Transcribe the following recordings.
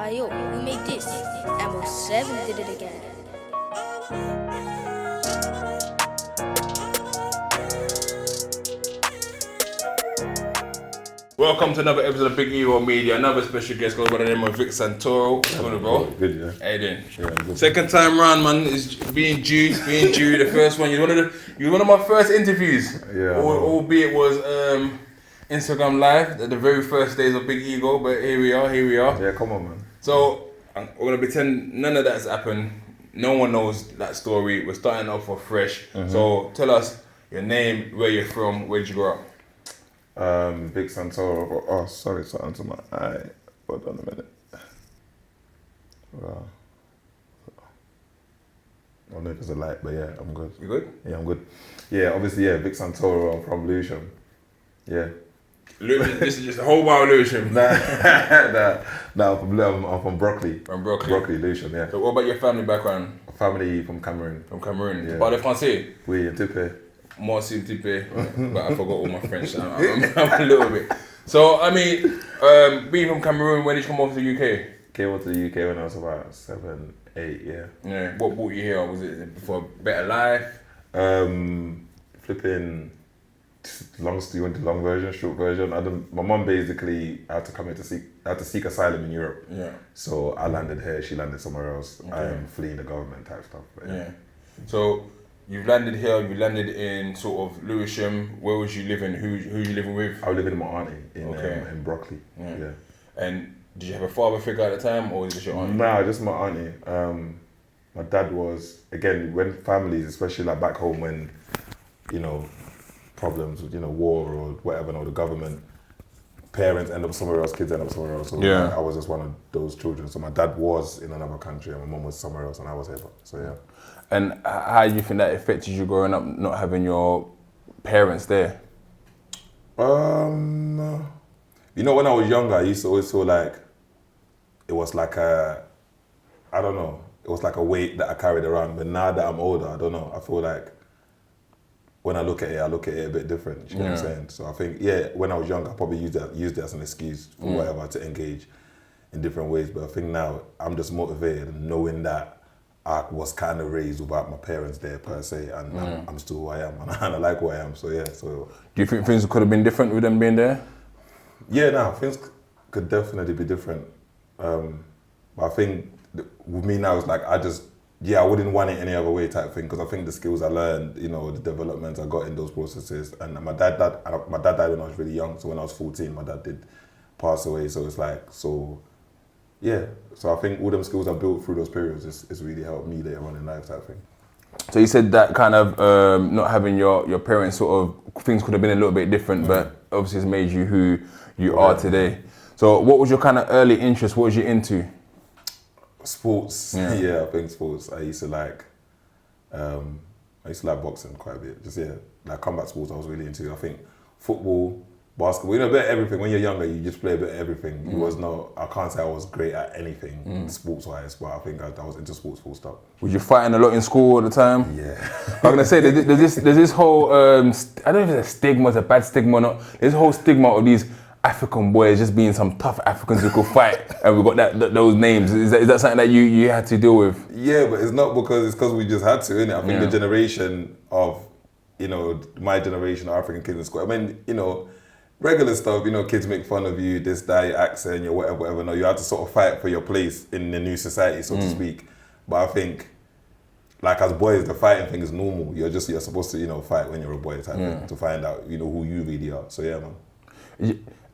Ayo, who made this? Ammo 7 did it again. Welcome to another episode of Big Ego Media. Another special guest goes by the name of Vic Santoro. What's going on, bro? Good, yeah. How you doing? Yeah, good. Second time round, man. Is being due. The first one. You were one of my first interviews. Yeah. Albeit was Instagram Live at the very first days of Big Ego, but here we are. Yeah, come on, man. So we're gonna pretend none of that's happened. No one knows that story. We're starting off for fresh. Mm-hmm. So tell us your name, where you're from, where did you grow up? Vic Santoro. Oh, sorry, something to my eye. Hold on a minute. Wow. I don't know if it's a light, but yeah, I'm good. You good? Yeah, I'm good. Yeah, obviously, yeah, Vic Santoro. I'm from Lewisham. Yeah. This is just a whole wild Lewisham. I'm from Broccoli. From Broccoli. Broccoli, Lewisham, yeah. So what about your family background? Family from Cameroon. From Cameroon. Yeah. Parlez français? Oui, un petit peu. Moi aussi un petit peu, but I forgot all my French. I'm a little bit. So I mean, being from Cameroon, when did you come over to the UK? Came over to the UK when I was about 7, 8, yeah. Yeah. What brought you here? Was it for a better life? Flipping. You want the long version, short version. My mum basically had to come here to seek asylum in Europe. Yeah. So I landed here, she landed somewhere else. Okay. I'm fleeing the government type stuff. But Yeah. So you've landed here. You landed in sort of Lewisham. Where was you living? Who you living with? I was living with my auntie Okay. in Broccoli. Yeah. And did you have a father figure at the time, or was it just your auntie? No, just my auntie. My dad was, again, when families, especially like back home, when problems with war or whatever, the government, parents end up somewhere else, kids end up somewhere else. So Yeah. I was just one of those children. So my dad was in another country and my mum was somewhere else and I was here. So yeah. And how do you think that affected you growing up, not having your parents there? When I was younger, I used to always feel like it was like it was like a weight that I carried around. But now that I'm older, I don't know, I feel like when I look at it a bit different. You know what I'm saying? So I think, when I was younger, I probably used it as an excuse for whatever to engage in different ways. But I think now I'm just motivated and knowing that I was kind of raised without my parents there per se, and I'm still who I am, and I like who I am. So yeah. So Do you think things could have been different with them being there? yeah, no, things could definitely be different. But I think with me now, it's like I wouldn't want it any other way type thing, because I think the skills I learned, the developments I got in those processes, and my dad died when I was really young, so when I was 14, my dad did pass away, so it's like, so I think all them skills I built through those periods is really helped me later on in life type thing. So you said that kind of not having your parents, sort of things could have been a little bit different, but obviously it's made you who you are today. So what was your kind of early interest? What was you into? Sports, I think sports. I used to like boxing quite a bit. Just like combat sports I was really into. I think football, basketball, a bit of everything. When you're younger, you just play a bit of everything. I can't say I was great at anything sports-wise, but I think I was into sports full stop. Was you fighting a lot in school all the time? Yeah. I'm gonna say there's this whole I don't know if it's a stigma, it's a bad stigma or not. There's a whole stigma of these African boys just being some tough Africans who could fight, and we got those names. Is that something that you had to deal with? Yeah, but it's not because we just had to, innit? I think the generation of, my generation of African kids in school, I mean, regular stuff, kids make fun of you, this, that, your accent, your whatever. No, you have to sort of fight for your place in the new society, so to speak. But I think, like as boys, the fighting thing is normal. You're supposed to, fight when you're a boy type thing, to find out, who you really are. So yeah, man.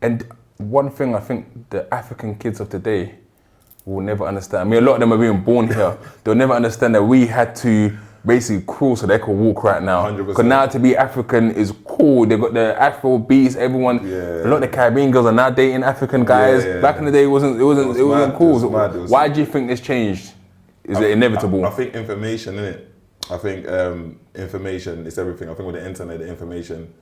And one thing I think the African kids of today will never understand. I mean, a lot of them are being born here. They'll never understand that we had to basically crawl so they could walk right now. 100%. Because now to be African is cool. They've got the Afro beats. Everyone, a lot of the Caribbean girls are now dating African guys. Back in the day, it wasn't cool. Why do you think this changed? Is it inevitable? I think information, innit? I think information is everything. I think with the internet, the information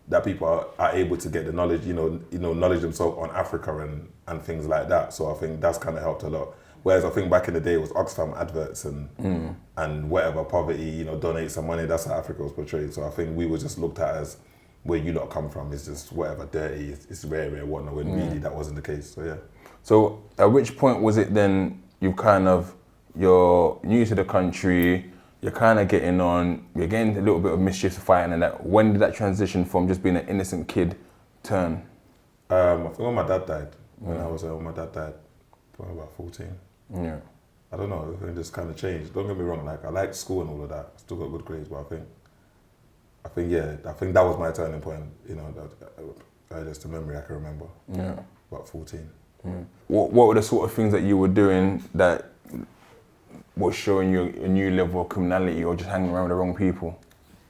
that people are able to get the knowledge, knowledge themselves on Africa and things like that. So I think that's kind of helped a lot. Whereas I think back in the day it was Oxfam adverts and whatever, poverty, donate some money. That's how Africa was portrayed. So I think we were just looked at as where you lot come from is just whatever dirty, it's rare, whatnot, when really that wasn't the case. So yeah. So at which point was it then you're new to the country, you're kind of getting on, you're getting a little bit of mischief fighting and that. When did that transition from just being an innocent kid turn? I think when my dad died, when my dad died, probably about 14. Yeah. I don't know, it just kind of changed. Don't get me wrong, like I liked school and all of that. I still got good grades, but I think that was my turning point. You know, that earliest memory I can remember. Yeah. About 14. What were the sort of things that you were doing that was showing you a new level of criminality, or just hanging around with the wrong people?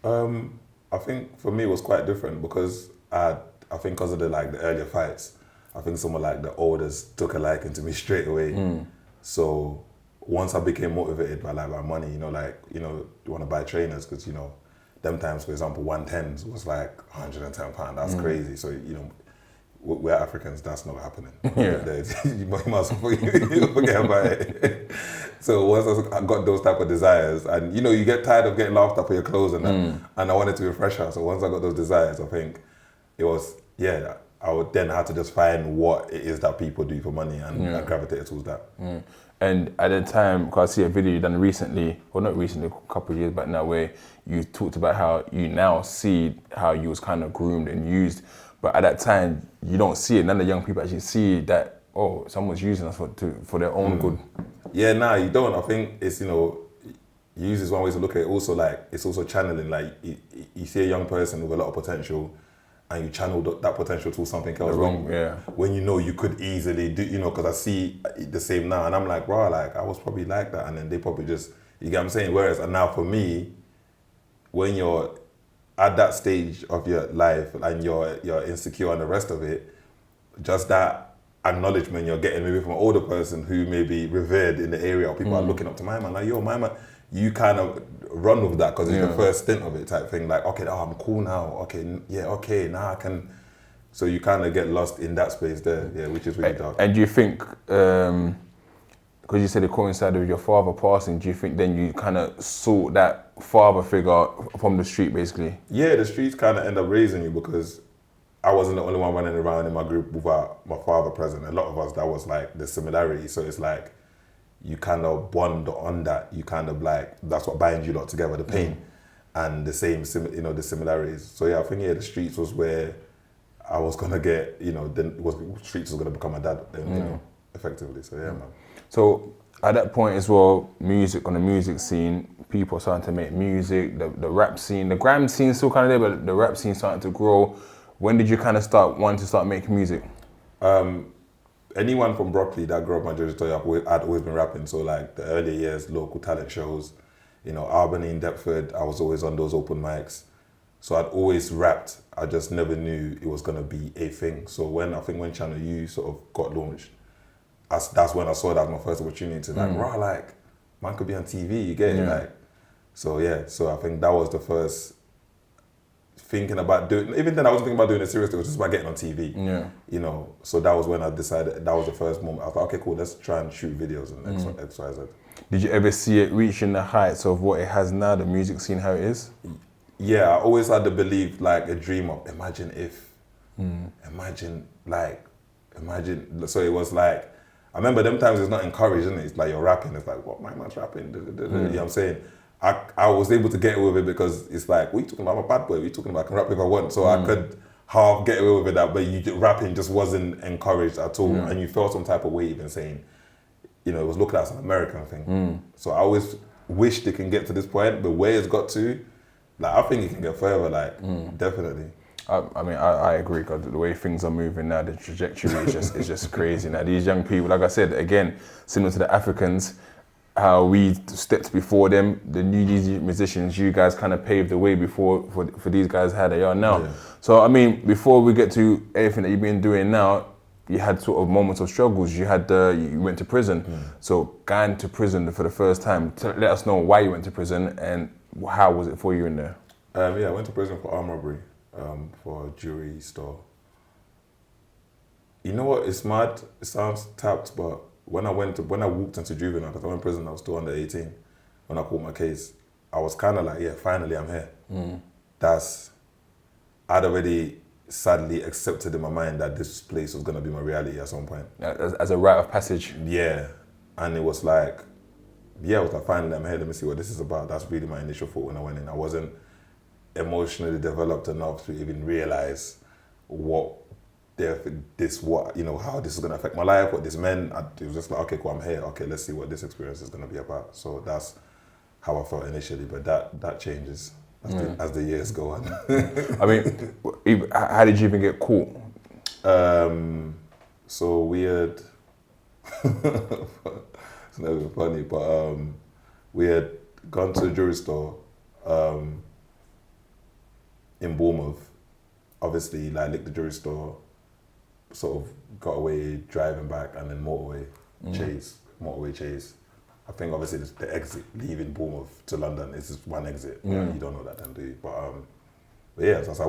I think for me it was quite different because I think because of the earlier fights, I think some of the elders took a liking to me straight away. So once I became motivated by my money, you want to buy trainers because them times, for example, 110s was like £110. That's crazy. So we're Africans, that's not happening. You must forget about it. So once I got those type of desires, and you get tired of getting laughed at for your clothes and that, and I wanted to refresh her. So once I got those desires, I think it was, I would then have to just find what it is that people do for money and gravitate towards that. And at the time, because I see a video you done recently, well not recently, a couple of years back now, where you talked about how you now see how you was kind of groomed and used, but at that time you don't see it. None of the young people actually see that, oh, someone's using us for their own good. Yeah, nah, you don't. I think it's, use is one way to look at it. Also, it's also channeling. You see a young person with a lot of potential, and you channel that potential to something else. When you could easily do, because I see the same now, and I'm like, wow, I was probably like that, and then they probably just, you get what I'm saying? Whereas, and now for me, when you're at that stage of your life and you're insecure and the rest of it, just that acknowledgement you're getting maybe from an older person who may be revered in the area, or people are looking up to my man, like, yo, my man, you kind of run with that because it's the first stint of it type thing. Like, okay, I'm cool now. Okay, now I can. So you kind of get lost in that space there, which is really dark. And do you think, because you said it coincided with your father passing, do you think then you kind of sought that father figure from the street, basically? Yeah, the streets kind of end up raising you because I wasn't the only one running around in my group without my father present. A lot of us, that was the similarity. So it's you kind of bond on that. You kind of that's what binds you lot together, the pain and the same, the similarities. So I think the streets was where I was gonna get, streets was gonna become my dad, effectively. So man. So at that point as well, music, on the music scene, people are starting to make music, the rap scene, the gram scene still kind of there, but the rap scene starting to grow. When did you kind of want to start making music? Anyone from Broccoli that grew up in Jersey, I'd always been rapping. So the early years, local talent shows, Albany and Deptford, I was always on those open mics. So I'd always rapped. I just never knew it was gonna be a thing. So when Channel U sort of got launched, that's when I saw that as my first opportunity to man could be on TV, you get it? So I think that was the first thinking about doing, even then I wasn't thinking about doing it seriously, it was just about getting on TV. So that was when I decided, that was the first moment. I thought, okay, cool, let's try and shoot videos and X, Y, Z. Did you ever see it reaching the heights of what it has now, the music scene, how it is? Yeah, I always had the belief, a dream of, imagine if, imagine, so it was I remember them times it's not encouraged, isn't it? It's you're rapping, it's what, my man's rapping, you know what I'm saying? I was able to get away with it because it's what are you talking about? I'm a bad boy. What are you talking about? I can rap if I want. So I could half get away with that, but rapping just wasn't encouraged at all. And you felt some type of way even saying, it was looked at as an American thing. So I always wished it can get to this point, but where it's got to, I think it can get further, definitely. I agree, because the way things are moving now, the trajectory is just crazy. Now these young people, like I said, again, similar to the Africans, how we stepped before them, these musicians, you guys kind of paved the way for these guys how they are now. So before we get to everything that you've been doing now, you had sort of moments of struggles. You went to prison. So going to prison for the first time, let us know why you went to prison and how was it for you in there? I went to prison for armed robbery, for a jewelry store. You know what, it's mad, it sounds tapped, but when I walked into juvenile, because I went to prison, I was still under 18. When I caught my case, I was kind of finally I'm here. sadly accepted in my mind that this place was going to be my reality at some point. As a rite of passage. Yeah. And it was like, finally I'm here, let me see what this is about. That's really my initial thought when I went in. I wasn't emotionally developed enough to even realize how this is going to affect my life, what this meant. It was just like, okay, cool, I'm here. Okay, let's see what this experience is going to be about. So that's how I felt initially, but that changes as the years go on. I mean, how did you even get caught? So we had, it's never funny, but we had gone to a jewelry store in Bournemouth. Obviously, like licked the jewelry store, sort of got away, driving back, and then motorway chase. I think obviously the exit leaving Bournemouth to London is just one exit. You don't know that then, do you? But yeah, so as I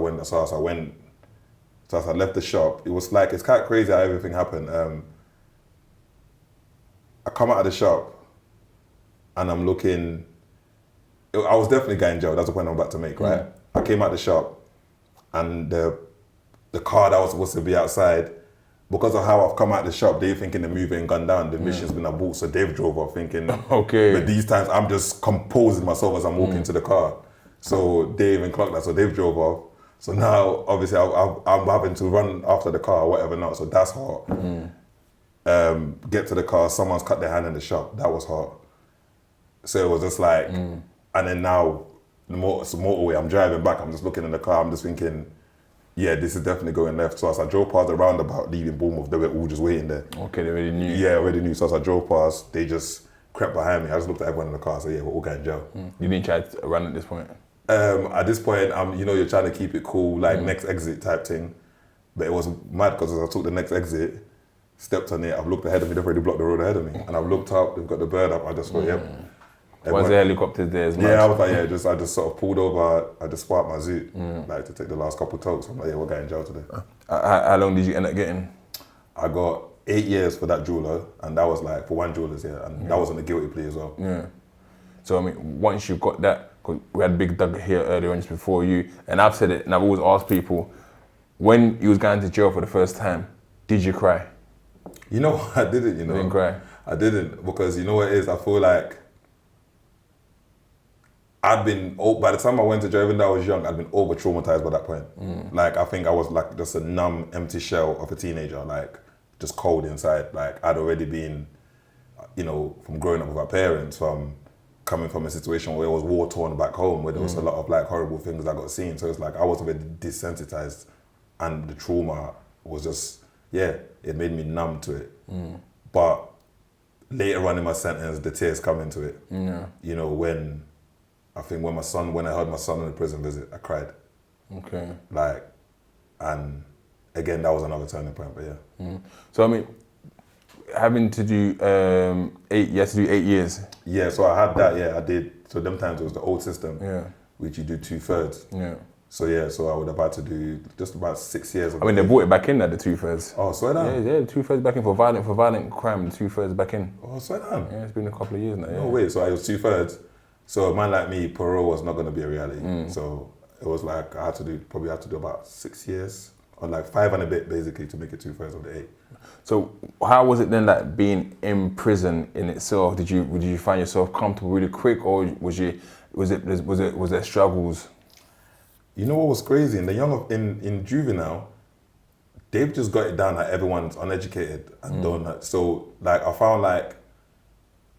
left the shop, it was like, it's quite crazy how everything happened. I come out of the shop and I'm looking, I was definitely going in jail. That's the point I'm about to make, right? I came out the shop and the car that was supposed to be outside, because of how I've come out the shop, they thinking the movie ain't gone down, the mission's been aborted, so they've drove off thinking, okay. But these times I'm just composing myself as I'm walking to the ar. So they even clocked that, so they've drove off. So now, obviously, I'm having to run after the car or whatever not, so that's hot. Get to the car, someone's cut their hand in the shop, that was hot. So it was just like, and then now, it's a motorway, I'm driving back, I'm just looking in the car, I'm just thinking, yeah, this is definitely going left. So as I drove past the roundabout leaving Bournemouth, they were all just waiting there. Okay, they already knew. Yeah, already knew. So as I drove past, they just crept behind me. I just looked at everyone in the car, so yeah, we're all going in jail. You didn't try to run at this point? At this point, you're trying to keep it cool, like next exit type thing. But it was mad because as I took the next exit, stepped on it, I've looked ahead of me, they've already blocked the road ahead of me. And I've looked up, they've got the bird up, I just thought, yep. Was the helicopters there as well? Yeah, I was like, I just sort of pulled over, I just sparked my zoot, like to take the last couple of tokes. I'm like, yeah, we're going in jail today. How long did you end up getting? I got 8 years for that jeweler, and that was like, for one jeweler's, and that wasn't a guilty plea as well. Yeah. So, I mean, once you got that, cause we had Big Doug here earlier on just before you, and I've said it, and I've always asked people, when you was going to jail for the first time, did you cry? You know, I didn't, You didn't cry? I didn't, because you know what it is, I feel like by the time I went to jail, even though I was young, I'd been over-traumatized by that point. Like, I think I was like just a numb, empty shell of a teenager, like just cold inside. Like, I'd already been, from growing up with my parents, from coming from a situation where it was war-torn back home, where there was a lot of like horrible things I got seen. So it's like, I was already desensitized, and the trauma was just, it made me numb to it. But later on in my sentence, the tears come into it. When I heard my son on the prison visit, I cried. Okay. And again, that was another turning point, but yeah. So, I mean, having to do you had to do 8 years? Yeah, so I had that, I did. So them times it was the old system, which you do 2/3. Yeah. So I would have had to do just about 6 years. I mean, they brought it back in at the 2/3. Oh, swear down. Yeah, the 2/3 back in for violent crime, the 2/3 back in. Oh, swear down. Yeah, it's been a couple of years now. No way, so I was 2/3. So a man like me, parole was not going to be a reality. So it was like I had to do about 6 years, or like 5 and a bit basically to make it 2/3 of the 8. So how was it then, like being in prison in itself? Did you find yourself comfortable really quick, or was there struggles? You know what was crazy? In juvenile, they've just got it down that everyone's uneducated and don't know. So like I found like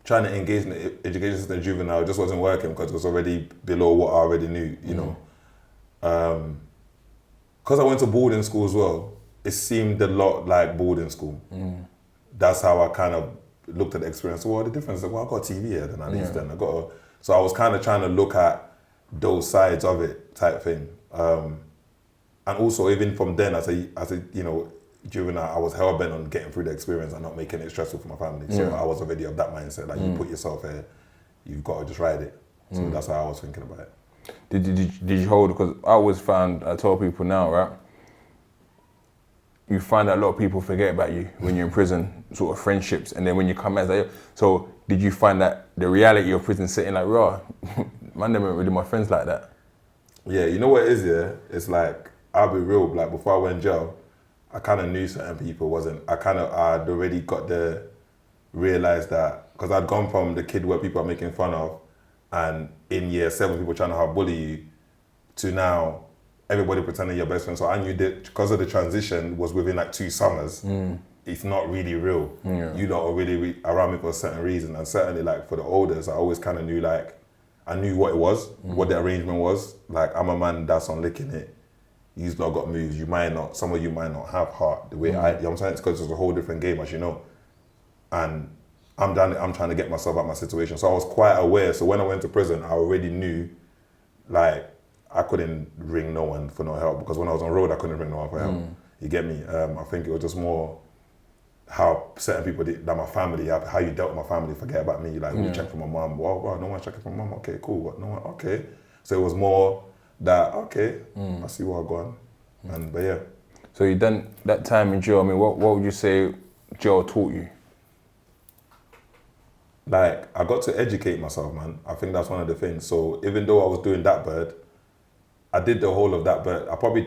trying to engage in the education system in juvenile just wasn't working because it was already below what I already knew, you know. Because I went to boarding school as well, it seemed a lot like boarding school. That's how I kind of looked at the experience. Well, the difference is, well, I got a TV here, then at least then so I was kind of trying to look at those sides of it type thing. And also even from then as a juvenile, I was hell bent on getting through the experience and not making it stressful for my family. So I was already of that mindset, like you put yourself here, you've got to just ride it. So that's how I was thinking about it. Did you hold, because I tell people now, right? You find that a lot of people forget about you when you're in prison, sort of friendships, and then when you come out, so did you find that the reality of prison setting, like, raw, man, they weren't really my friends like that? Yeah, you know what it is, yeah? It's like, I'll be real, like before I went jail, I kind of knew certain people I'd already got the, realised that, because I'd gone from the kid where people are making fun of, and in year 7 people trying to hard bully you, to now everybody pretending you're best friend. So I knew that because of the transition was within like 2 summers, it's not really real. You lot are really around me for a certain reason. And certainly like for the olders, I always kind of knew like, I knew what it was, what the arrangement was. Like I'm a man that's on licking it. You've lot got moves, you might not, some of you might not have heart. The way you know what I'm saying? It's because it's a whole different game, as you know. And I'm trying to get myself out of my situation. So I was quite aware. So when I went to prison, I already knew, like, I couldn't ring no one for no help, because when I was on road, I couldn't ring no one for help. You get me? I think it was just more how certain people did, like my family, how you dealt with my family, forget about me. Like, we check for my mum. Wow, no one's checking for my mum. Okay, cool. What? No one. Okay. So it was more that, okay, I see where I'm going. And but yeah. So you done that time in jail. I mean, what would you say jail taught you? Like, I got to educate myself, man. I think that's one of the things. So even though I was doing that bird, I did the whole of that bird. I probably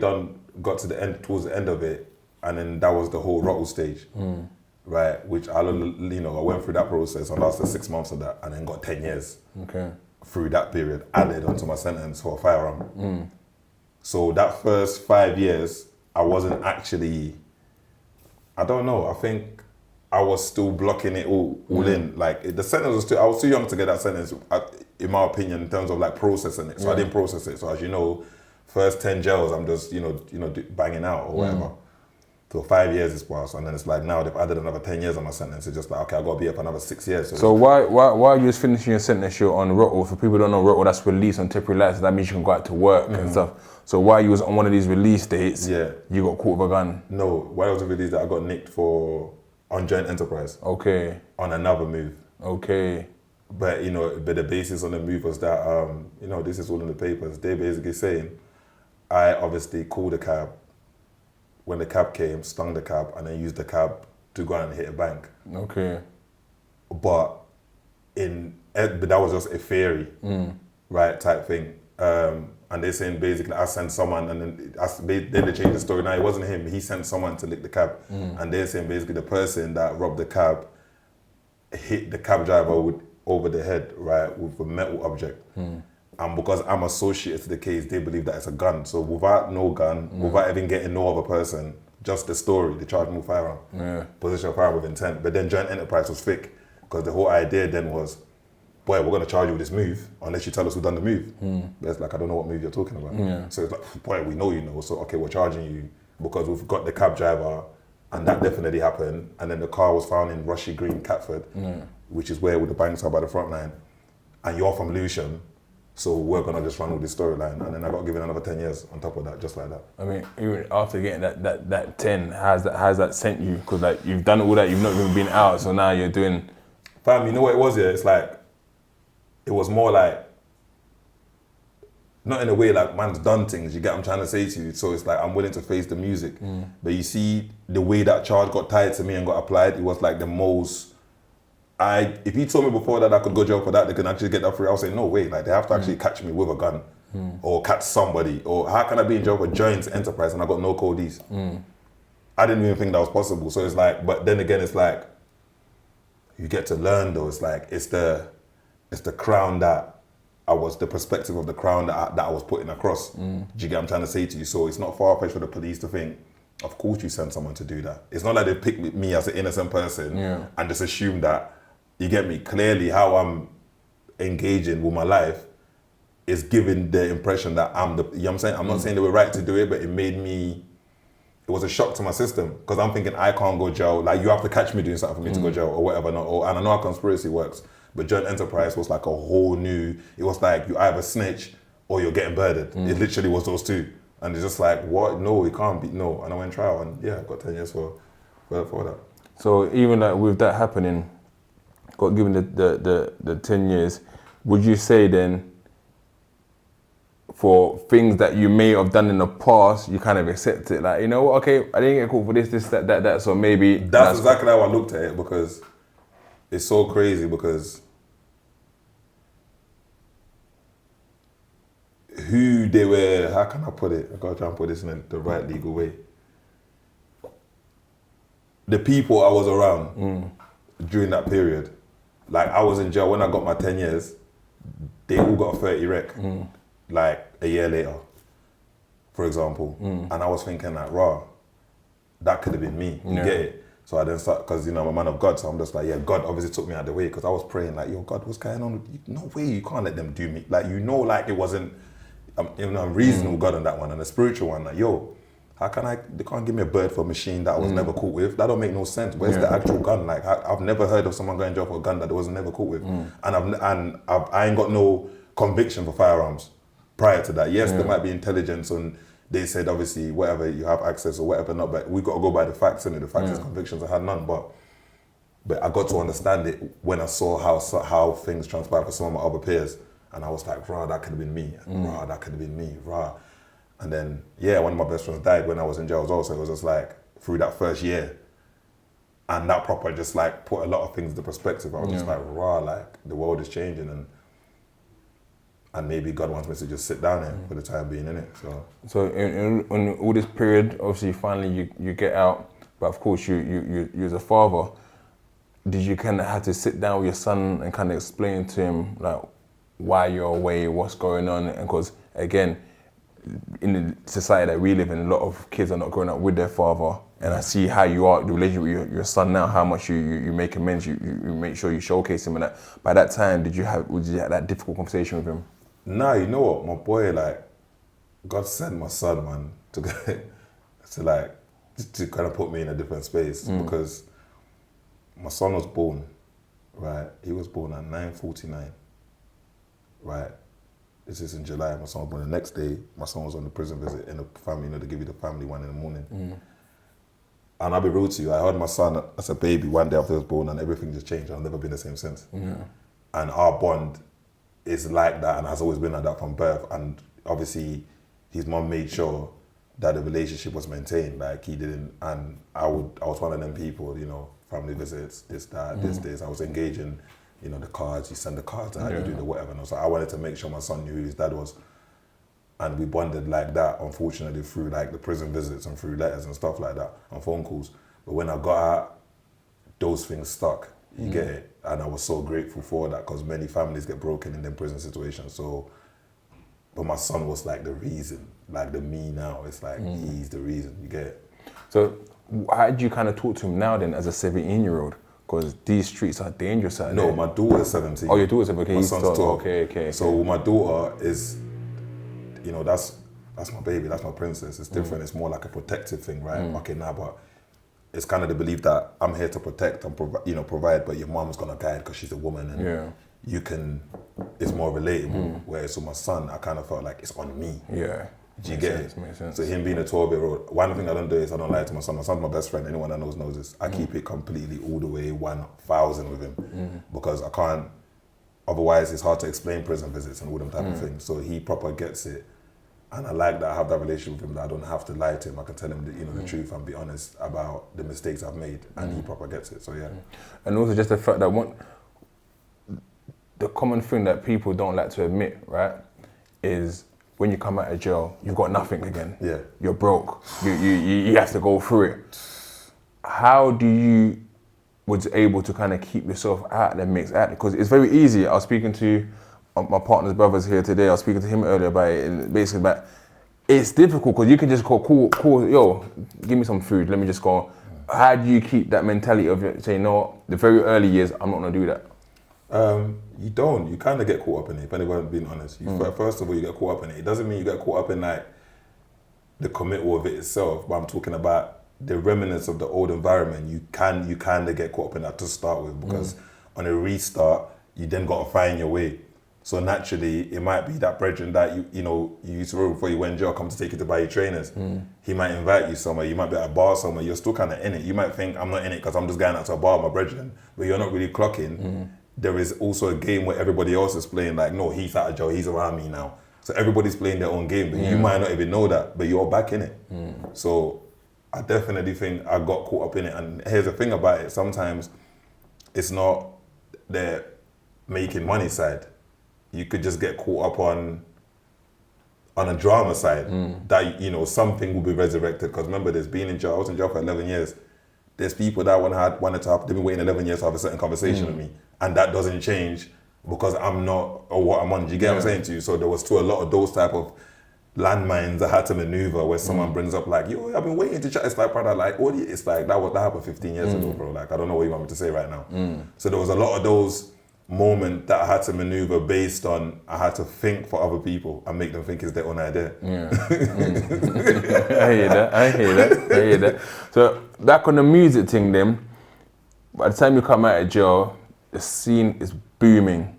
got to the end, towards the end of it, and then that was the whole Rottle stage, right? Which I went through that process and lasted 6 months of that, and then got 10 years through that period, added onto my sentence for a firearm. So that first 5 years, I wasn't actually, I don't know, I think I was still blocking it all in. Like the sentence was I was too young to get that sentence, in my opinion, in terms of like processing it. So I didn't process it. So as you know, first 10 jails, I'm just, banging out or whatever. So 5 years is passed, and then it's like now they've added another 10 years on my sentence. It's just like, okay, I've got to be here for another 6 years. So why you was finishing your sentence, you're on Rottle? For people who don't know, Rottle, that's release on temporary license. That means you can go out to work and stuff. So while you was on one of these release dates, you got caught with a gun? No, while I was on release date, I got nicked on joint enterprise. Okay. On another move. Okay. But the basis on the move was that this is all in the papers. They're basically saying, I obviously called a cab. When the cab came, stung the cab, and then used the cab to go and hit a bank. Okay. But that was just a theory, right, type thing. And they're saying basically I sent someone, and then they changed the story. Now it wasn't him. He sent someone to lick the cab, and they're saying basically the person that robbed the cab hit the cab driver over the head, right, with a metal object. And because I'm associated to the case, they believe that it's a gun. So without no gun, without even getting no other person, just the story, they charged me with firearm, possession of firearm with intent. But then joint enterprise was thick, because the whole idea then was, boy, we're going to charge you with this move unless you tell us who done the move. But it's like, I don't know what move you're talking about. So it's like, boy, we know you know, so okay, we're charging you because we've got the cab driver, and that definitely happened. And then the car was found in Rushy Green, Catford, which is where the banks are by the front line. And you're from Lewisham, so we're going to just run with this storyline. And then I got given another 10 years on top of that, just like that. I mean, even after getting that 10, how's that sent you? Because like, you've done all that, you've not even been out, so now you're doing... Fam, you know what it was, yeah? It's like, it was more like, not in a way like man's done things, you get what I'm trying to say to you. So it's like, I'm willing to face the music. But you see, the way that charge got tied to me and got applied, it was like the most... if you told me before that I could go jail for that, they can actually get that free, I would say, no way. Like, they have to actually catch me with a gun or catch somebody. Or how can I be in jail for joint enterprise and I got no codees? I didn't even think that was possible. So it's like, but then again, it's like, you get to learn though. It's like, it's the crown that the perspective of the crown that I was putting across. Do you get what I'm trying to say to you? So it's not far-fetched for the police to think, of course you send someone to do that. It's not like they pick me as an innocent person and just assume that, you get me, clearly how I'm engaging with my life is giving the impression that I'm the, you know what I'm saying? I'm not saying they were right to do it, but it was a shock to my system, because I'm thinking I can't go jail. Like, you have to catch me doing something for me to go jail or whatever. And I know how conspiracy works, but joint enterprise was like a whole new, it was like you either snitch or you're getting murdered. It literally was those two. And it's just like, what? No, it can't be, no. And I went trial and I got 10 years for that. So even like with that happening, got given the 10 years, would you say then, for things that you may have done in the past, you kind of accept it? Like, you know what, okay, I didn't get caught for this, that, so maybe... That's exactly how I looked at it, because it's so crazy, because who they were, how can I put it? I gotta try and put this in the right legal way. The people I was around during that period, like I was in jail when I got my 10 years, they all got a 30 rec, like a year later, for example. And I was thinking like, raw, that could have been me, you get it? So I then start, because I'm a man of God, so I'm just like, yeah, God obviously took me out of the way, because I was praying like, yo, God, what's going on? No way, you can't let them do me. Like, like it wasn't, I'm reasonable God on that one, and the spiritual one, like, yo, how can they can't give me a bird for a machine that I was never caught with? That don't make no sense. Where's the actual gun? Like, I've never heard of someone going to jail for a gun that they was never caught with. And I ain't got no conviction for firearms prior to that. Yes, there might be intelligence, and they said obviously whatever you have access or whatever not, but we got to go by the facts, and the facts is convictions. I had none, but I got to understand it when I saw how things transpired for some of my other peers, and I was like, rah, that could have been me. Rah, that could have been me. Rah. And then, one of my best friends died when I was in jail as well, so it was just like, through that first year, and that proper just like put a lot of things into perspective. I was just like, rah, like the world is changing, and maybe God wants me to just sit down here for the time being, innit? So in all this period, obviously finally you get out, but of course you as a father, did you kind of have to sit down with your son and kind of explain to him like why you're away, what's going on? And because again, in the society that we live in, a lot of kids are not growing up with their father, and I see how you are, the relationship with your son now, how much you make amends, you make sure you showcase him, and that. By that time, did you have that difficult conversation with him? Nah, you know what, my boy, like, God sent my son, man, to kind of put me in a different space, because my son was born, right? He was born at 9:49, right? This is in July. My son was born the next day. My son was on the prison visit in the family, they give you the family one in the morning. And I'll be real to you, I heard my son as a baby one day after he was born, and everything just changed. I've never been the same since. And our bond is like that, and has always been like that from birth. And obviously, his mom made sure that the relationship was maintained. Like, he didn't, and I was one of them people, family visits, this, that, this. I was engaging, the cards, you send the cards out, you do the whatever. And so I wanted to make sure my son knew who his dad was. And we bonded like that, unfortunately, through like the prison visits and through letters and stuff like that, and phone calls. But when I got out, those things stuck, you get it? And I was so grateful for that, because many families get broken in them prison situations. So, but my son was like the reason, like the me now, it's like he's the reason, you get it? So how did you kind of talk to him now then as a 17-year-old? Because these streets are dangerous out there. No, my daughter's 17. Oh, your daughter's 17, okay. My son's 12. Okay. So my daughter is, that's my baby, that's my princess. It's different, it's more like a protective thing, right? Okay, now, but it's kind of the belief that I'm here to protect and provide, but your mom's gonna guide because she's a woman, and it's more relatable. Whereas with my son, I kind of felt like it's on me. Yeah. Do you get it? Makes sense. So him being a 12-year-old, one thing I don't do is I don't lie to my son. My son's my best friend. Anyone that knows this. I keep it completely all the way 1,000 with him, because I can't. Otherwise, it's hard to explain prison visits and all them type of things. So he proper gets it, and I like that I have that relationship with him, that I don't have to lie to him. I can tell him the truth and be honest about the mistakes I've made, and he proper gets it. So yeah. And also just the fact that the common thing that people don't like to admit, right, is when you come out of jail, you've got nothing again. Yeah. You're broke. You have to go through it. How do you was able to kind of keep yourself out of the mix? Because it's very easy. I was speaking to my partner's brother's here today. I was speaking to him earlier about it, and basically about it's difficult because you can just call, yo, give me some food. Let me just go. How do you keep that mentality of saying, no, the very early years, I'm not gonna do that? You don't. You kind of get caught up in it, if anyone's being honest. First of all, you get caught up in it. It doesn't mean you get caught up in like the committal of it itself, but I'm talking about the remnants of the old environment. You kind of get caught up in that to start with, because on a restart, you then got to find your way. So naturally, it might be that brethren that you used to roll before you went in jail, come to take you to buy your trainers. He might invite you somewhere. You might be at a bar somewhere. You're still kind of in it. You might think, I'm not in it because I'm just going out to a bar with my brethren, but you're not really clocking. There is also a game where everybody else is playing like, no, he's out of jail, he's around me now. So everybody's playing their own game, but you might not even know that, but you're back in it. So I definitely think I got caught up in it. And here's the thing about it, sometimes it's not the making money side. You could just get caught up on on a drama side, that, you know, something will be resurrected. Because remember, there's been in jail, I was in jail for 11 years. There's people that wanted to have, they've been waiting 11 years to have a certain conversation with me. And that doesn't change because I'm not, or what I'm on. Do you get what I'm saying to you? So there was still a lot of those type of landmines I had to maneuver where someone brings up like, yo, I've been waiting to chat. It's like, brother, like, it's like, that happened 15 years ago, bro. Like, I don't know what you want me to say right now. So there was a lot of those moments that I had to maneuver based on, I had to think for other people and make them think it's their own idea. I hear that. So back on the music thing then, by the time you come out of jail, the scene is booming.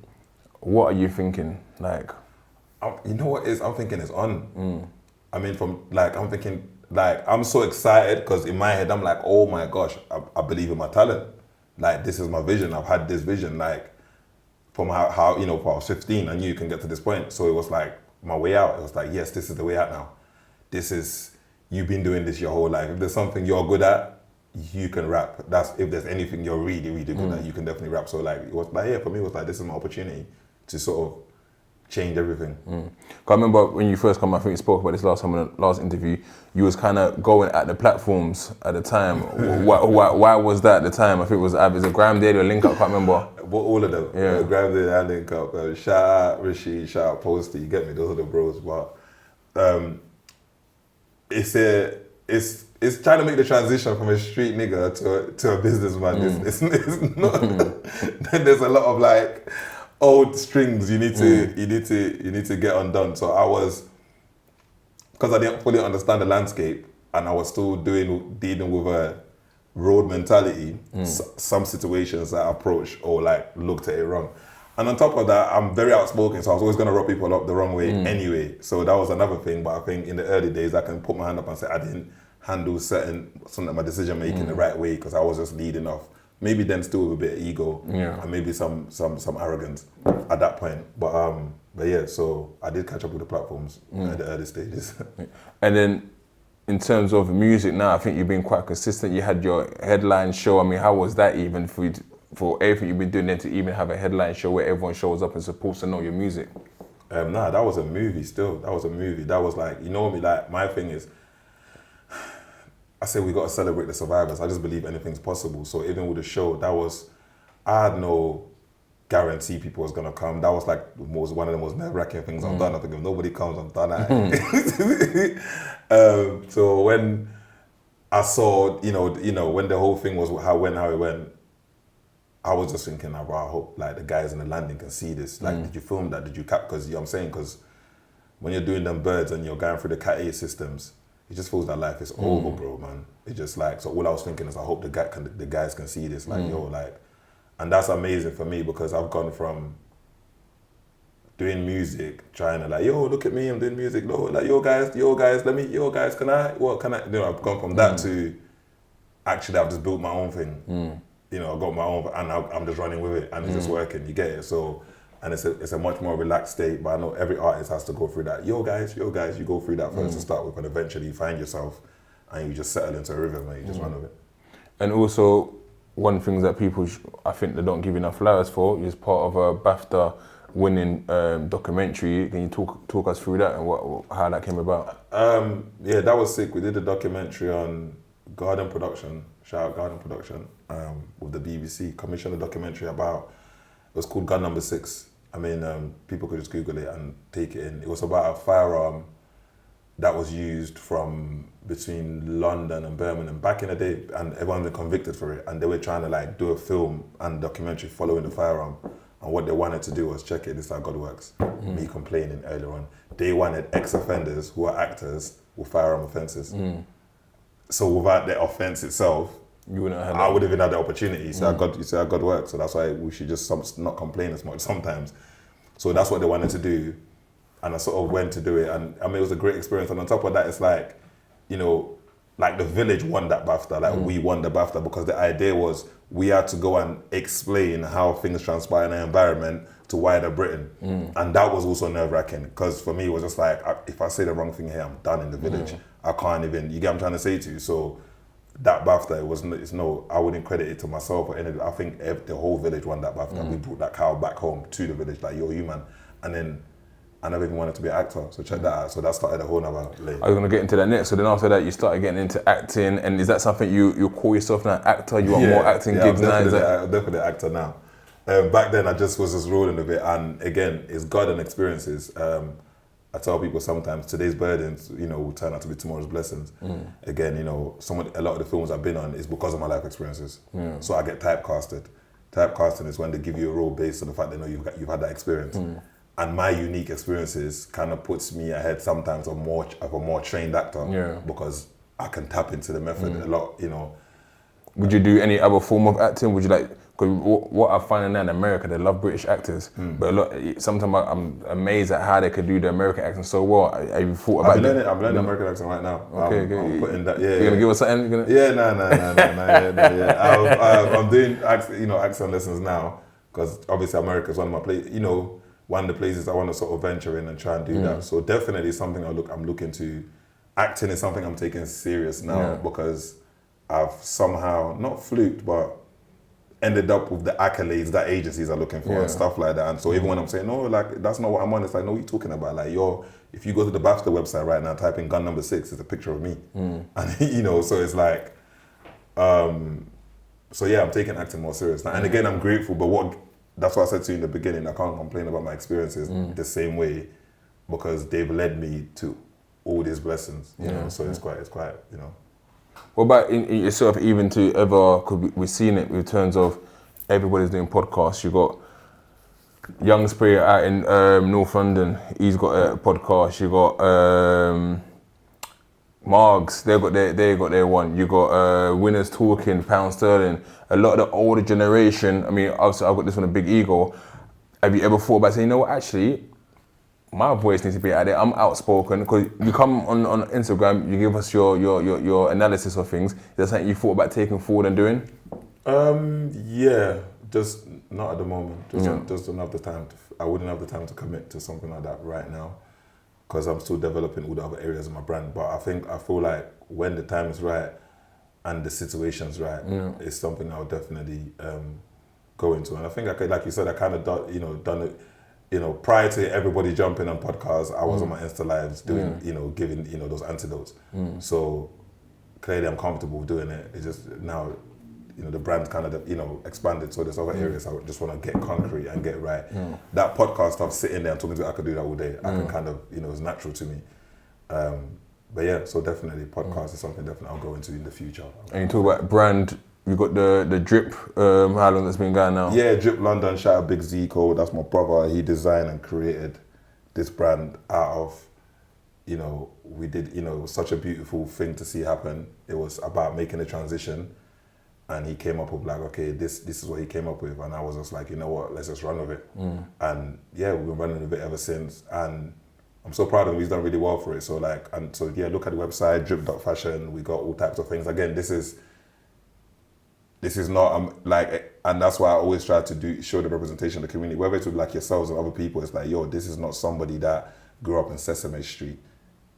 What are you thinking? Like, you know what it is? I'm thinking it's on. I mean, I'm thinking, like, I'm so excited because in my head, I'm like, oh my gosh, I believe in my talent. Like, this is my vision. I've had this vision, like, from how you know, when I was 15, I knew you can get to this point. So it was like my way out. It was like, yes, this is the way out now. You've been doing this your whole life. If there's something you're good at, you can rap. If there's anything you're really, really good at, you can definitely rap. So like, it was like, yeah, for me, it was like, this is my opportunity to sort of change everything. I remember when you first come, I think you spoke about this last time in the last interview, you was kind of going at the platforms at the time. Why was that at the time? I think it was either Graham Daily or Link Up, I can't remember. All of them. Yeah. Graham Daily and Link Up. Shout out Rishi, shout out Posty, you get me? Those are the bros. But it's trying to make the transition from a street nigga to a businessman. It's not. There's a lot of like old strings you need to get undone. So I was, because I didn't fully understand the landscape and I was still dealing with a road mentality, some situations that I approached or like looked at it wrong. And on top of that, I'm very outspoken, so I was always gonna rub people up the wrong way anyway. So that was another thing, but I think in the early days, I can put my hand up and say I didn't handle some of my decision making the right way because I was just leading off. Maybe then still with a bit of ego and maybe some arrogance at that point. But yeah, so I did catch up with the platforms at the early stages. And then in terms of music now, I think you've been quite consistent. You had your headline show. I mean, how was that even for everything you've been doing then to even have a headline show where everyone shows up and supports to know your music? Nah, that was a movie still. That was a movie. That was like, you know me, like my thing is, I say we got to celebrate the survivors. I just believe anything's possible. So even with the show, I had no guarantee people was gonna come. That was like one of the most nerve-wracking things I've done. I think if nobody comes, I'm done. So when I saw, you know, when the whole thing was how it went, I was just thinking, I hope like the guys in the landing can see this. Like, did you film that? Did you cap? Because you know what I'm saying, because when you're doing them birds and you're going through the Cat A systems, it just feels like life is over, bro, man. It's just like, so all I was thinking is, I hope the guys can see this, like, yo, like, and that's amazing for me because I've gone from doing music, trying to like, yo, look at me, I'm doing music, no, like, yo guys, can I, you know, I've gone from that to actually I've just built my own thing. You know, I've got my own, and I'm just running with it, and it's just working, you get it? So, and it's a much more relaxed state, but I know every artist has to go through that. Yo guys, you go through that first to start with, and eventually you find yourself, and you just settle into a rhythm, and you just run with it. And also, one thing that people, I think they don't give enough flowers for is part of a Bafta winning documentary. Can you talk us through that and how that came about? Yeah, that was sick. We did a documentary on Garden Production, shout out Garden Production, with the BBC, commissioned a documentary about, it was called Gun Number 6. I mean, people could just Google it and take it in. It was about a firearm that was used from between London and Birmingham back in the day, and everyone was convicted for it, and they were trying to like do a film and documentary following the firearm, and what they wanted to do was check it, this is how God works. Me complaining earlier on. They wanted ex-offenders who are actors with firearm offences. So without the offence itself, you wouldn't have I would have even had the opportunity. You see how God works, so that's why we should just not complain as much sometimes. So that's what they wanted to do. And I sort of went to do it, and I mean, it was a great experience. And on top of that, it's like, you know, like the village won that Bafta, like we won the Bafta, because the idea was we had to go and explain how things transpire in the environment to wider Britain. And that was also nerve-wracking, because for me, it was just like, if I say the wrong thing here, I'm done in the village. I can't even, you get what I'm trying to say to you? So that Bafta, I wouldn't credit it to myself or anything. I think the whole village won that Bafta. We brought that cow back home to the village, like, yo, you man. And then I never even wanted to be an actor, so check that out. So that started a whole nother lane. I was going to get into that next. So then after that, you started getting into acting, and is that something you call yourself now, an actor? You want more acting gigs now? I'm definitely an actor now. Back then, I just was rolling a bit, and again, it's God and experiences. I tell people sometimes today's burdens, will turn out to be tomorrow's blessings. Again, a lot of the films I've been on is because of my life experiences. So I get typecasted. Typecasting is when they give you a role based on the fact they know you've had that experience. And my unique experiences kind of puts me ahead sometimes of a more trained actor because I can tap into the method a lot. Would you do any other form of acting? Would you like? Because what I find now in America, they love British actors, but sometimes I'm amazed at how they could do the American accent so well. Have you thought about it? I'm learning American accent right now. Okay, I'm putting that. You're gonna give us something? I'm doing accent lessons now because obviously America is one of my places. One of the places I want to sort of venture in and try and do that. So definitely something I'm looking to. Acting is something I'm taking serious now because I've somehow not fluked, but ended up with the accolades that agencies are looking for and stuff like that. And so even when I'm saying, no, like, that's not what I'm on, it's like, no, what are you talking about? Like, if you go to the Bafta website right now, type in gun number 6, it's a picture of me. And, so it's like, I'm taking acting more serious now. And again, I'm grateful, but that's what I said to you in the beginning, I can't complain about my experiences the same way because they've led me to all these blessings, so it's quite. What about in yourself, even to ever, because we've seen it in terms of everybody's doing podcasts. You got Young Spirit out in North London, he's got a podcast. You got Margs, they got their one. You got Winners Talking, Pound Sterling. A lot of the older generation, I mean, obviously I've got this one, a big ego. Have you ever thought about saying, actually, my voice needs to be out there. I'm outspoken because you come on Instagram, you give us your analysis of things. Is that something you thought about taking forward and doing? Just not at the moment. Just don't have the time. I wouldn't have the time to commit to something like that right now because I'm still developing all the other areas of my brand. But I feel like when the time is right and the situation's right, it's something I'll definitely go into. And I think, like you said, I kind of done it. Prior to everybody jumping on podcasts, I was on my Insta lives doing, giving, those antidotes. So clearly I'm comfortable with doing it. It's just now, the brand's kind of, expanded. So there's other areas I just want to get concrete and get right. That podcast stuff, sitting there and talking to it, I could do that all day. I can kind of, it's natural to me. So definitely podcast is something definitely I'll go into in the future. And you talk about brand. You got the Drip, how long that's been going now? Yeah, Drip London, shout out Big Zico, that's my brother. He designed and created this brand out of, we did, it was such a beautiful thing to see happen. It was about making a transition and he came up with like, okay, this is what he came up with. And I was just like, you know what, let's just run with it. And yeah, we've been running with it ever since. And I'm so proud of him, he's done really well for it. So look at the website, drip.fashion, we got all types of things. Again, this is not and that's why I always try to show the representation of the community, whether it's with like yourselves and other people. It's like, this is not somebody that grew up in Sesame Street.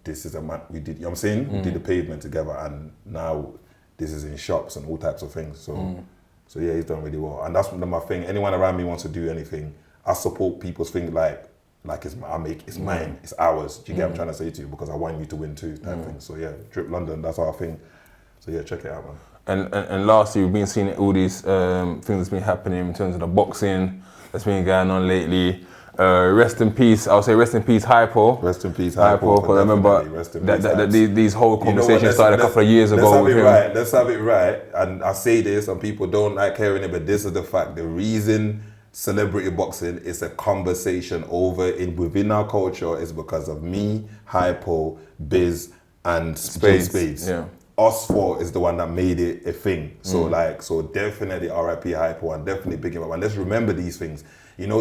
This is a man, we did, you know what I'm saying? We did the pavement together and now this is in shops and all types of things. So he's done really well. And that's my thing. Anyone around me wants to do anything, I support people's thing like it's mine, it's ours. Do you get what I'm trying to say to you? Because I want you to win too, type thing. So Drip London, that's our thing. So check it out, man. And lastly, we've been seeing all these things that's been happening in terms of the boxing that's been going on lately. Rest in peace, I'll say rest in peace, Hypo. Rest in peace, Hypo. Because I remember these whole conversations started a couple of years ago with him. Let's have it right. And I say this and people don't like hearing it, but this is the fact. The reason celebrity boxing is a conversation within our culture is because of me, Hypo, Biz, and Spades. Yeah. Us four is the one that made it a thing. So definitely RIP Hypo and definitely big him up. And let's remember these things.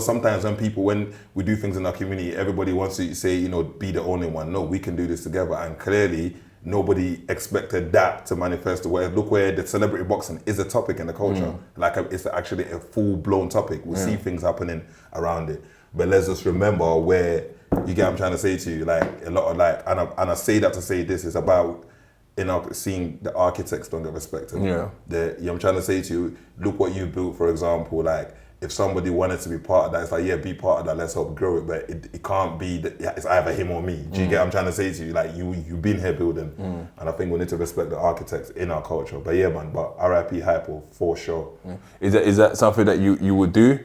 Sometimes when we do things in our community, everybody wants to say, be the only one. No, we can do this together. And clearly nobody expected that to manifest. Look where the celebrity boxing is a topic in the culture. It's actually a full blown topic. We see things happening around it. But let's just remember where, you get what I'm trying to say to you, a lot of and I say that to say this is about, seeing the architects don't get respected. Yeah. I'm trying to say to you, look what you built, for example, if somebody wanted to be part of that, it's like, yeah, be part of that, let's help grow it. But it can't be that it's either him or me. Do you get what I'm trying to say to you? Like, you've been here building. And I think we need to respect the architects in our culture. But yeah, man, but RIP Hypo, for sure. Is that something that you would do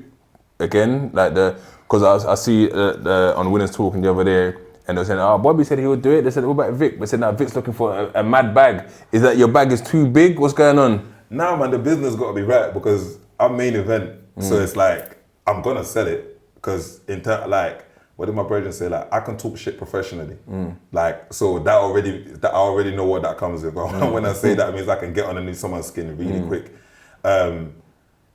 again? Like because I see on Winners Talking the other day, and they were saying, oh, Bobby said he would do it. They said, what about Vic? They said, no, Vic's looking for a mad bag. Is that your bag is too big? What's going on? Nah, man, the business got to be right because I'm main event. So it's like, I'm going to sell it because like, what did my brethren say? Like, I can talk shit professionally. Like, so that I already know what that comes with. When I say that, it means I can get underneath someone's skin really quick.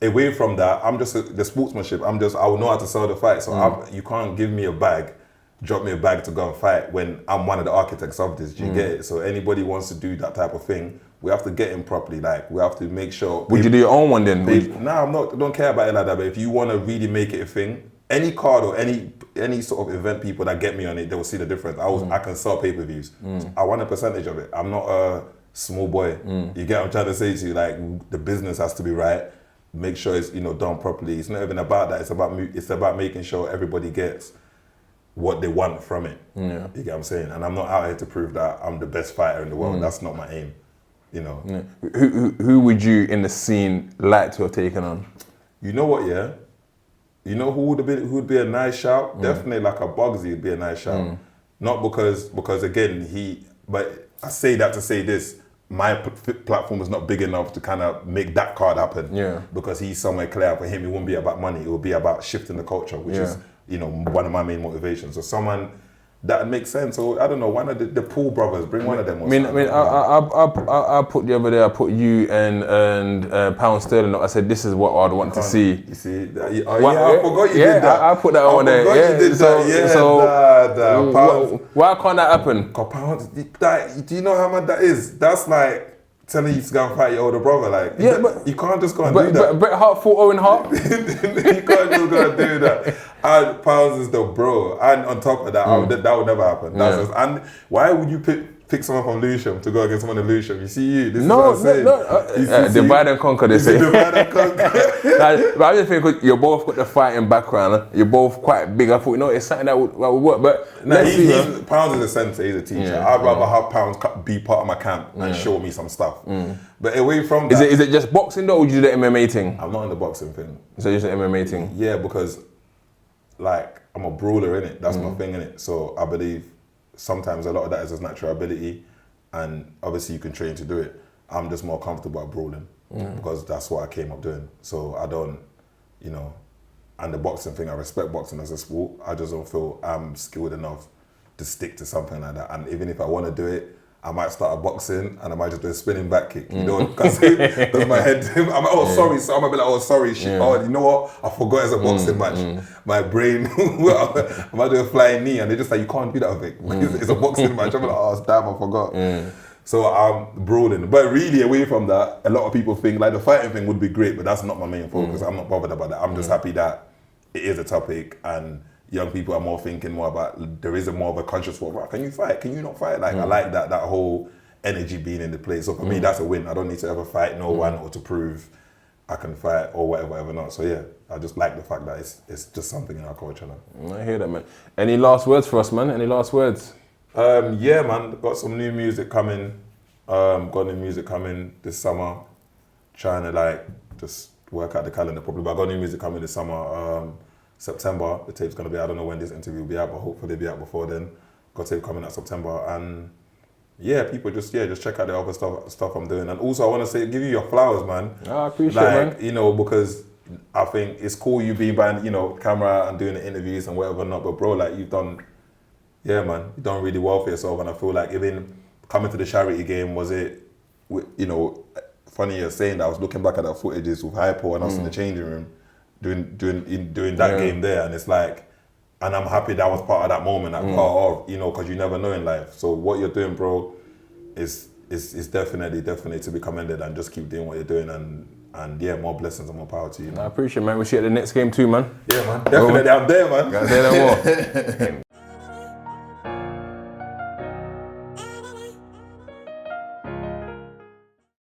Away from that, I'm just the sportsmanship. I will know how to sell the fight. So you can't give me a bag, drop me a bag to go and fight when I'm one of the architects of this. Do you get it? So anybody wants to do that type of thing, we have to get him properly. Like, we have to make sure. Would you do your own one then? Nah, I don't care about it like that. But if you want to really make it a thing, any card or any sort of event people that get me on it, they will see the difference. I can sell pay-per-views. I want a percentage of it. I'm not a small boy. You get what I'm trying to say to you? Like, the business has to be right. Make sure it's done properly. It's not even about that. It's about making sure everybody gets what they want from it. You get what I'm saying? And I'm not out here to prove that I'm the best fighter in the world. That's not my aim. Who would you in the scene like to have taken on? You know what, yeah? You know who would be a nice shout? Definitely like a Bugsy would be a nice shout. Not because again, but I say that to say this, my platform is not big enough to kind of make that card happen. Yeah. Because he's somewhere clear. For him, it won't be about money. It will be about shifting the culture, which is, one of my main motivations. So someone that makes sense. So I don't know, one of the Paul brothers, bring one of them. I put the other day, I put you and Pound Sterling up. I said, this is what I'd want to see. You see? I forgot you did that. I put that on there. Why can't that happen? Pound, do you know how much that is? That's like telling you to go and fight your older brother. Like, but you can't just go and do that. Bret Hart fought Owen Hart. You can't just go and do that. And Pounds is the bro. And on top of that, that would never happen. And why would you pick someone from Lewisham to go against someone in Lewisham? You see you. This is what I'm saying. Divide and conquer, they say. Divide and conquer. But I just think you're both got the fighting background. You're both quite big. I thought, it's something that would work. But Pounds is a sensei, he's a teacher. I'd rather have Pounds be part of my camp and show me some stuff. But away from that... Is it just boxing though, or would you do the MMA thing? I'm not in the boxing thing. So just the MMA thing? Yeah, because like, I'm a brawler, innit? That's my thing, innit? So I believe sometimes a lot of that is just natural ability, and obviously you can train to do it. I'm just more comfortable at brawling because that's what I came up doing. So I don't, and the boxing thing, I respect boxing as a sport. I just don't feel I'm skilled enough to stick to something like that. And even if I want to do it, I might start a boxing and I might just do a spinning back kick, because my head, sorry, so I'm gonna be like, sorry, shit, you know what, I forgot it's a boxing match. My brain, I might do a flying knee, and they're just like, you can't do that, Vic. It's a boxing match. I'm like, damn, I forgot. So I'm brawling. But really, away from that, a lot of people think, like, the fighting thing would be great, but that's not my main focus. I'm not bothered about that. I'm just happy that it is a topic, and young people are more thinking more about, there is more of a conscious thought, can you fight? Can you not fight? Like, I like that whole energy being in the place. So for me, that's a win. I don't need to ever fight no one or to prove I can fight or whatever not. So yeah, I just like the fact that it's just something in our culture now. I hear that, man. Any last words for us, man? Any last words? Yeah, man, got some new music coming. Got new music coming this summer. Trying to like, just work out the calendar properly, but I got new music coming this summer. September, the tape's gonna be, I don't know when this interview will be out, but hopefully it'll be out before then. Got tape coming out September, and yeah, people just check out the other stuff I'm doing. And also I wanna say, give you your flowers, man. I appreciate it, man. Because I think it's cool you being behind, camera and doing the interviews and whatever not, but bro, like you've done really well for yourself. And I feel like even coming to the charity game, was it, funny you're saying that, I was looking back at that footages with Hypo and us in the changing room, doing that game there, and it's like, and I'm happy that was part of that moment, like part of, because you never know in life. So what you're doing, bro, is definitely to be commended, and just keep doing what you're doing, and yeah, more blessings and more power to you. I appreciate it, man. We'll see you at the next game too, man. Yeah, man. Definitely, I'm there, man. Gotta say that more.